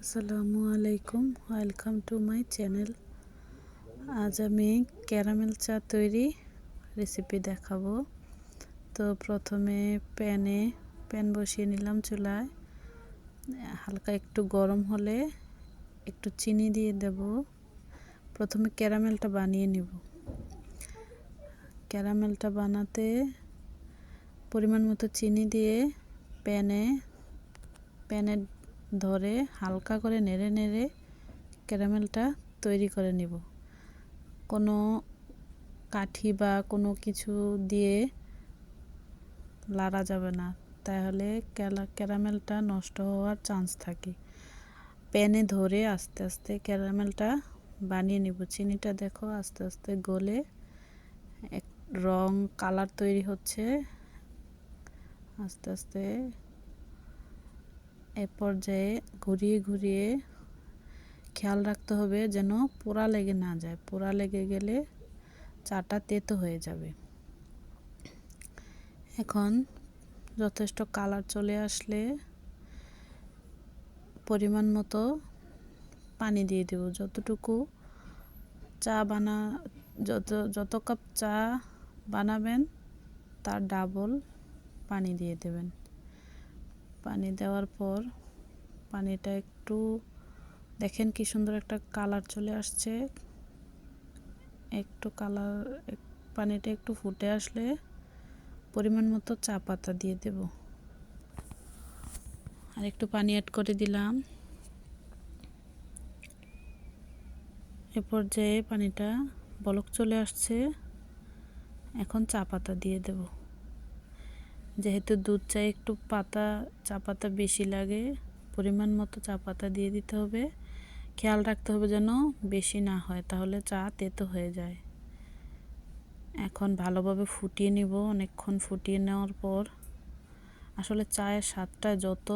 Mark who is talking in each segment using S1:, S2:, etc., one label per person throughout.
S1: আসসালামু আলাইকুম, welcome to my channel. আজ আমি ক্যারামেল চা তৈরি রেসিপি দেখাবো। তো প্রথমে প্যান বসিয়ে নিলাম চুলায়। হালকা একটু গরম হলে একটু চিনি দিয়ে দেব। প্রথমে ক্যারামেলটা বানিয়ে নিব। ক্যারামেলটা বানাতে পরিমাণ মতো চিনি দিয়ে প্যানে ধরে হালকা করে নেড়ে নেড়ে ক্যারামেলটা তৈরি করে নিব। কোনো কাঠি বা কোনো কিছু দিয়ে লাড়া যাবে না, তাহলে ক্যারামেলটা নষ্ট হওয়ার চান্স থাকে। প্যানে ধরে আস্তে আস্তে ক্যারামেলটা বানিয়ে নিব। চিনিটা দেখো আস্তে আস্তে গলে এক কালার তৈরি হচ্ছে আস্তে আস্তে। এ পর্যায়ে ঘুরিয়ে ঘুরিয়ে খেয়াল রাখতে হবে যেন পোড়া লেগে না যায়। পোড়া লেগে গেলে চাটা তেতো হয়ে যাবে। এখন যথেষ্ট কালার চলে আসলে পরিমাণ মতো পানি দিয়ে দেব। যতটুকু যত কাপ চা বানাবেন তার ডাবল পানি দিয়ে দেবেন। পানি দেওয়ার পর পানিটা একটু দেখেন কি সুন্দর একটা কালার চলে আসছে। পানিটা একটু ফুটে আসলে পরিমাণ মতো চা পাতা দিয়ে দেব। আর একটু পানি অ্যাড করে দিলাম। এ পর্যায়ে পানিটা বলক চলে আসছে। এখন চা পাতা দিয়ে দেব। যেহেতু দুধ চায়ে একটু চা পাতা বেশি লাগে, পরিমাণ মতো চা পাতা দিয়ে দিতে হবে। খেয়াল রাখতে হবে যেন বেশি না হয়, তাহলে চা তেতো হয়ে যায়। এখন ভালোভাবে ফুটিয়ে নিব। অনেকক্ষণ ফুটিয়ে নেওয়ার পর আসলে চায়ের স্বাদটা যত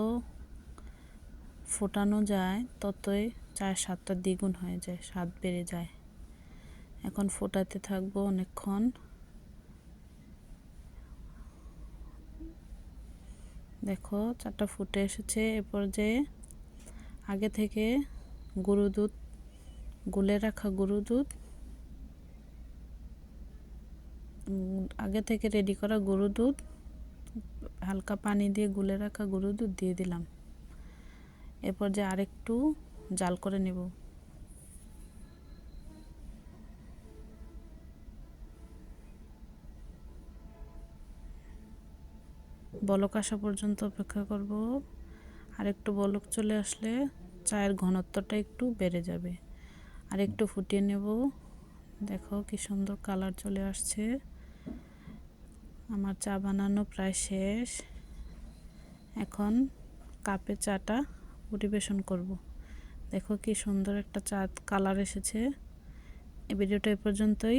S1: ফোটানো যায় ততই চায়ের স্বাদটা দ্বিগুণ হয়ে যায়, স্বাদ বেড়ে যায়। এখন ফোটাতে থাকবো অনেকক্ষণ। দেখো চাটা ফুটে এসেছে। এ পর্যায়ে আগে থেকে গুলে রাখা রেডি করা গরুর দুধ, হালকা পানি দিয়ে গুলে রাখা গরুর দুধ দিয়ে দিলাম। এরপর যে আরেকটু জাল করে নেব। বলক আসা পর্যন্ত অপেক্ষা করব। আরেকটু বলক চলে আসলে চায়ের ঘনত্বটা একটু বেড়ে যাবে। আর একটু ফুটিয়ে নেব। দেখো কি সুন্দর কালার চলে আসছে। আমার চা বানানো প্রায় শেষ। এখন কাপে চাটা পরিবেশন করব। দেখো কি সুন্দর একটা চা কালার এসেছে। এই ভিডিওটা এ পর্যন্তই।